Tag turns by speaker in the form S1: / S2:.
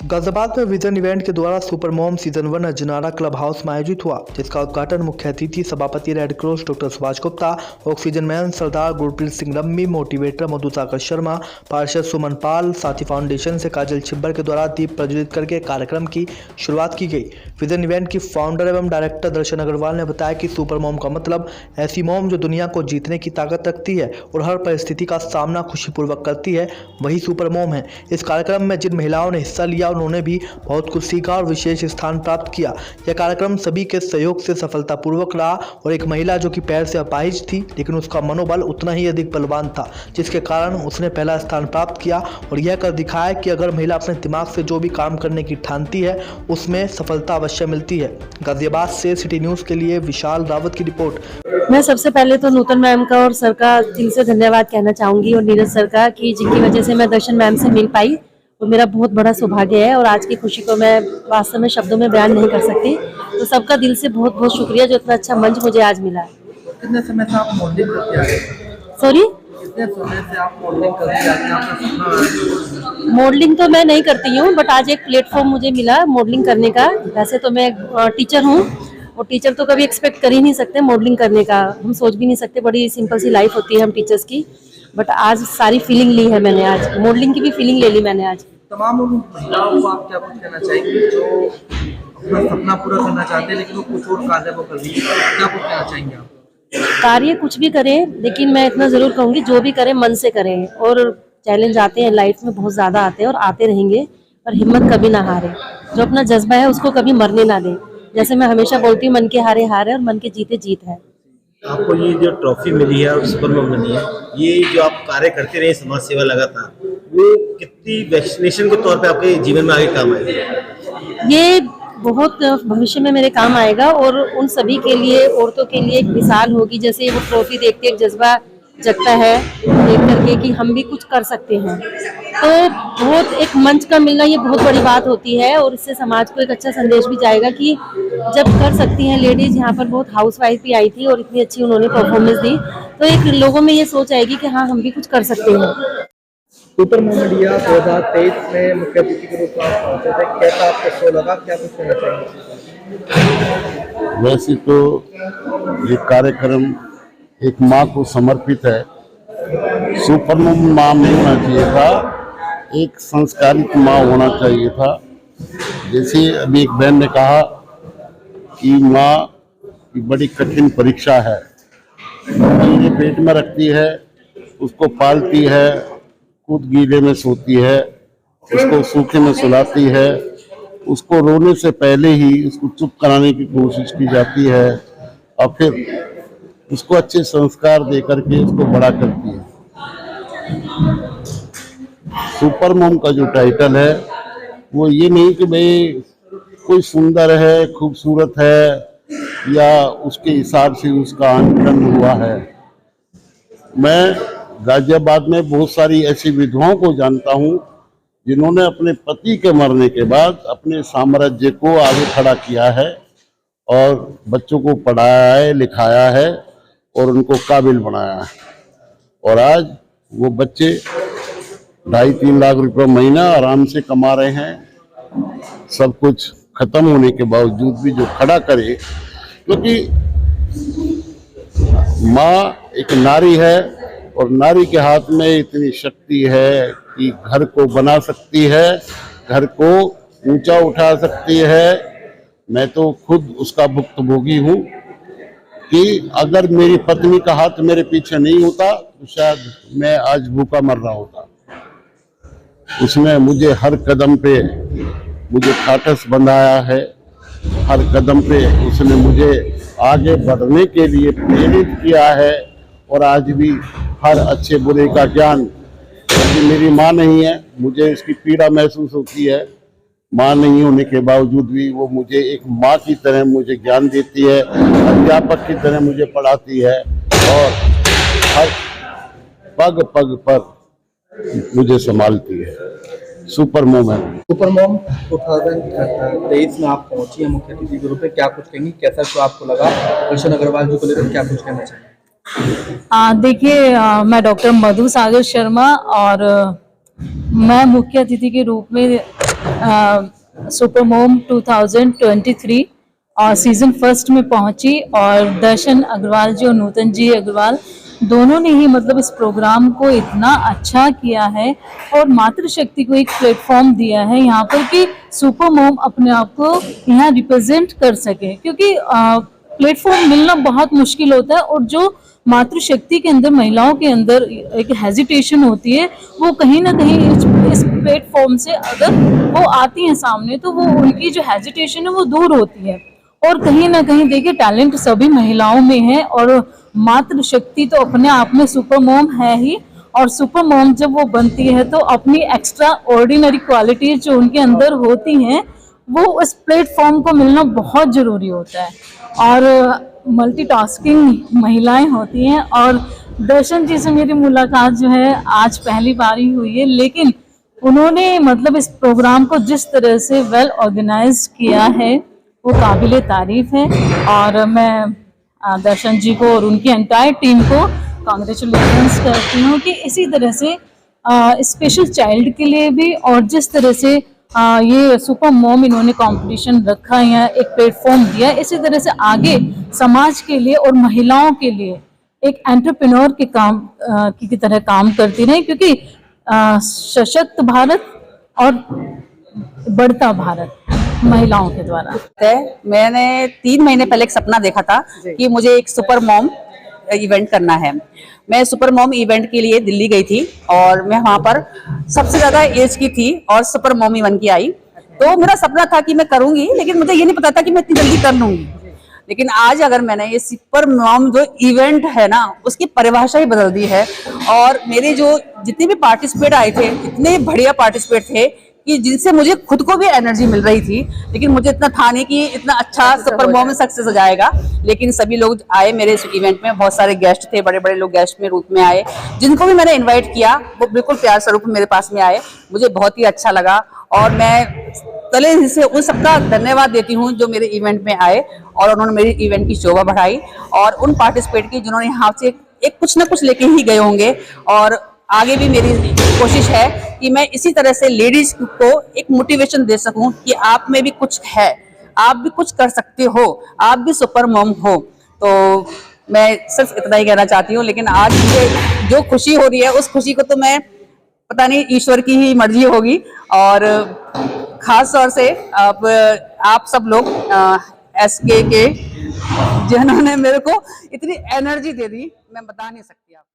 S1: गाजियाबाद में vision event के द्वारा super mom season 1 Ajnara club house में आयोजित हुआ, जिसका उद्घाटन मुख्य अतिथि सभापति red cross doctor Subhash Gupta, oxygen man Sardar Gurpreet Singh Rammi, motivator Madhusagar Sharma, पार्षद सुमन पाल, साथी फाउंडेशन से काजल छिब्बर के द्वारा दीप प्रज्वलित करके कार्यक्रम की शुरुआत की गई। विजन इवेंट की फाउंडर एवं डायरेक्टर दर्शन अग्रवाल ने बताया कि सुपर मॉम का मतलब ऐसी मॉम जो दुनिया को जीतने की ताकत रखती है और हर परिस्थिति का सामना खुशीपूर्वक करती है, वही सुपर मॉम है। इस कार्यक्रम में जिन महिलाओं ने हिस्सा लिया उन्होंने भी बहुत कुछ सीखा और विशेष स्थान प्राप्त किया। यह कार्यक्रम सभी के सहयोग से सफलतापूर्वक रहा और एक महिला जो कि पैर से अपाहिज थी लेकिन उसका मनोबल उतना ही अधिक बलवान था, जिसके कारण उसने पहला स्थान प्राप्त किया और यह कर दिखाया कि अगर महिला अपने दिमाग से जो भी काम करने की ठानती है उसमें सफलता अवश्य मिलती है। गाजियाबाद से सिटी न्यूज़ के लिए विशाल रावत की रिपोर्ट।
S2: मैं सबसे पहले तो नूतन मैम का और सर का दिल से धन्यवाद कहना चाहूँगी और नीरज सर का कि जिनकी वजह से मैं दर्शन मैम से मिल पाई और मेरा बहुत बड़ा सौभाग्य है और आज की खुशी को मैं वास्तव में शब्दों में बयान नहीं कर सकती। तो सबका दिल से बहुत बहुत शुक्रिया जो इतना अच्छा मंच मुझे आज मिला है।
S3: कितने समय से आप मॉडलिंग करते आ रहे हैं?
S2: सॉरी,
S3: कितने समय से आप मॉडलिंग करते आ रहे हैं? आपका सपना?
S2: मॉडलिंग तो मैं नहीं करती हूँ, बट आज एक प्लेटफॉर्म मुझे मिला मॉडलिंग करने का। वैसे तो मैं टीचर हूँ और टीचर तो कभी एक्सपेक्ट कर ही नहीं सकते मॉडलिंग करने का, हम सोच भी नहीं सकते, बड़ी सिंपल सी लाइफ होती है हम टीचर्स की। बट आज सारी फीलिंग ली है मैंने, आज मॉडलिंग की भी फीलिंग ले ली मैंने आज।
S3: तमाम उन महिलाओं को आप क्या कुछ कहना चाहेंगे जो अपना सपना पूरा करना चाहते हैं लेकिन वो कुछ और कार्य वो कर रही है, क्या कुछ कहना चाहेंगे आप?
S2: कार्य कुछ भी करें, लेकिन मैं इतना जरूर कहूँगी जो भी करें मन से करें। और चैलेंज आते हैं लाइफ में, बहुत ज़्यादा आते हैं और आते रहेंगे, पर हिम्मत कभी ना हारे। जो अपना जज्बा है उसको कभी मरने ना दें। जैसे मैं हमेशा बोलती हूँ, मन के हारे हार है और मन के जीते जीत है।
S4: आपको ये जो ट्रॉफी मिली है और सुपर मॉम मिली है, ये जो आप कार्य करते रहे समाज सेवा लगातार, वो कितनी वैक्सीनेशन के तौर पे आपके जीवन में आगे काम आएगी?
S2: ये बहुत भविष्य में मेरे काम आएगा और उन सभी के लिए, औरतों के लिए एक मिसाल होगी। जैसे वो ट्रॉफी देखते एक जज्बा जगता है देख करके कि हम भी कुछ कर सकते हैं, तो बहुत एक मंच का मिलना ये बहुत बड़ी बात होती है और इससे समाज को एक अच्छा संदेश भी जाएगा कि जब कर सकती हैं लेडीज। यहाँ पर बहुत हाउसवाइफ भी आई थी और इतनी अच्छी उन्होंने परफॉर्मेंस दी, तो एक लोगों में ये सोच आएगी कि हाँ हम भी कुछ कर सकते हैं।
S3: सुपर मॉम इंडिया 2023 में मुख्य अतिथि के रूप में आप पहुंचे थे, कैसा आपको शो लगा, क्या कुछ कहना चाहेंगे?
S5: वैसे तो ये कार्यक्रम एक माँ को समर्पित है। सुपर मॉम माँ नहीं होना चाहिए था, एक संस्कारित माँ होना चाहिए था। जैसे अभी एक बहन ने कहा कि माँ की बड़ी कठिन परीक्षा है, चीज़ें पेट में रखती है, उसको पालती है, खुद गीले में सोती है, उसको सूखे में सुलाती है, उसको रोने से पहले ही उसको चुप कराने की कोशिश की जाती है और फिर उसको अच्छे संस्कार दे करके उसको बड़ा करती है। सुपर मॉम का जो टाइटल है वो ये नहीं कि भाई कोई सुंदर है, खूबसूरत है या उसके हिसाब से उसका अंकन हुआ है। मैं गाजियाबाद में बहुत सारी ऐसी विधवाओं को जानता हूँ जिन्होंने अपने पति के मरने के बाद अपने साम्राज्य को आगे खड़ा किया है और बच्चों को पढ़ाया है, लिखाया है और उनको काबिल बनाया है। और आज वो बच्चे 2.5-3 लाख रुपए महीना आराम से कमा रहे हैं। सब कुछ खत्म होने के बावजूद भी जो खड़ा करे, क्योंकि माँ एक नारी है और नारी के हाथ में इतनी शक्ति है कि घर को बना सकती है, घर को ऊंचा उठा सकती है। मैं तो खुद उसका भुक्तभोगी हूँ कि अगर मेरी पत्नी का हाथ मेरे पीछे नहीं होता तो शायद मैं आज भूखा मर रहा होता। उसने मुझे हर कदम पे मुझे ठाठस बंधाया है, हर कदम पे उसने मुझे आगे बढ़ने के लिए प्रेरित किया है और आज भी हर अच्छे बुरे का ज्ञान, क्योंकि मेरी माँ नहीं है, मुझे इसकी पीड़ा महसूस होती है। माँ नहीं होने के बावजूद भी वो मुझे एक माँ की तरह मुझे ज्ञान देती है, अध्यापक की तरह मुझे पढ़ाती है और हर पग पग पर मुझे संभालती है। सुपर मॉम है।
S3: सुपर मॉम 2023 में आप पहुंची है मुख्य अतिथि के रूप में, क्या कुछ कहेंगी, कैसा शो आपको लगा? दर्शन अग्रवाल जी को लेकर क्या कुछ कहना चाहिए?
S6: देखिए, मैं डॉक्टर मधुसागर शर्मा और मैं मुख्य अतिथि के रूप में सुपर मोम 2023 और सीजन फर्स्ट में पहुंची, और दर्शन अग्रवाल जी और नूतन जी अग्रवाल दोनों ने ही मतलब इस प्रोग्राम को इतना अच्छा किया है और मातृशक्ति को एक प्लेटफॉर्म दिया है यहाँ पर कि सुपर मोम अपने आप को यहाँ रिप्रेजेंट कर सके, क्योंकि प्लेटफॉर्म मिलना बहुत मुश्किल होता है, और जो मातृशक्ति के अंदर महिलाओं के अंदर एक हेजिटेशन होती है, वो कहीं ना कहीं इस प्लेटफॉर्म से अगर वो आती हैं सामने तो वो उनकी जो हेजिटेशन है वो दूर होती है। और कहीं ना कहीं देखिए टैलेंट सभी महिलाओं में है, और मातृशक्ति तो अपने आप में सुपर मॉम है ही, और सुपर मॉम जब वो बनती है तो अपनी एक्स्ट्रा ऑर्डिनरी क्वालिटीज जो उनके अंदर होती हैं वो इस प्लेटफॉर्म को मिलना बहुत ज़रूरी होता है। और मल्टीटास्किंग महिलाएं होती हैं, और दर्शन जी से मेरी मुलाकात जो है आज पहली बार ही हुई है, लेकिन उन्होंने मतलब इस प्रोग्राम को जिस तरह से वेल ऑर्गेनाइज किया है वो काबिले तारीफ है। और मैं दर्शन जी को और उनकी एंटायर टीम को कॉन्ग्रेचुलेशंस करती हूँ कि इसी तरह से स्पेशल चाइल्ड के लिए भी, और जिस तरह से ये सुपर मॉम इन्होंने कंपटीशन रखा है, एक प्लेटफॉर्म दिया, इसी तरह से आगे समाज के लिए और महिलाओं के लिए एक एंटरप्रेन्योर के काम की तरह काम करती रहे, क्योंकि सशक्त भारत और बढ़ता भारत महिलाओं के द्वारा
S7: है। मैंने 3 महीने पहले एक सपना देखा था कि मुझे एक सुपर मॉम इवेंट करना है। मैं सुपर मॉम इवेंट के लिए दिल्ली गई थी, और मैं वहां पर सबसे ज्यादा एज की थी और सुपर मॉम ही बन के आई। तो मेरा सपना था कि मैं करूंगी, लेकिन मुझे ये नहीं पता था कि मैं इतनी जल्दी कर लूंगी। लेकिन आज अगर मैंने ये सुपर मॉम जो इवेंट है ना, उसकी परिभाषा ही बदल दी है। और मेरे जो जितने भी पार्टिसिपेट आए थे, इतने बढ़िया पार्टिसिपेट थे कि जिनसे मुझे खुद को भी एनर्जी मिल रही थी, लेकिन मुझे इतना था नहीं कि इतना अच्छा सुपर मॉम में सक्सेस हो जाएगा। लेकिन सभी लोग आए मेरे इस इवेंट में, बहुत सारे गेस्ट थे, बड़े बड़े लोग गेस्ट में रूप में आए, जिनको भी मैंने इनवाइट किया वो बिल्कुल प्यार स्वरूप मेरे पास में आए। मुझे बहुत ही अच्छा लगा, और मैं तले से उन सबका धन्यवाद देती हूँ जो मेरे इवेंट में आए और उन्होंने मेरी इवेंट की शोभा बढ़ाई। और उन पार्टिसिपेट की जिन्होंने यहाँ से एक कुछ ना कुछ लेके ही गए होंगे, और आगे भी मेरी कोशिश है कि मैं इसी तरह से लेडीज को एक मोटिवेशन दे सकूं कि आप में भी कुछ है, आप भी कुछ कर सकते हो, आप भी सुपर मॉम हो। तो मैं सिर्फ इतना ही कहना चाहती हूँ। लेकिन आज मुझे जो खुशी हो रही है उस खुशी को तो मैं पता नहीं ईश्वर की ही मर्जी होगी, और खास तौर से आप सब लोग SK के जिन्होंने मेरे को इतनी एनर्जी दे दी, मैं बता नहीं सकती आप।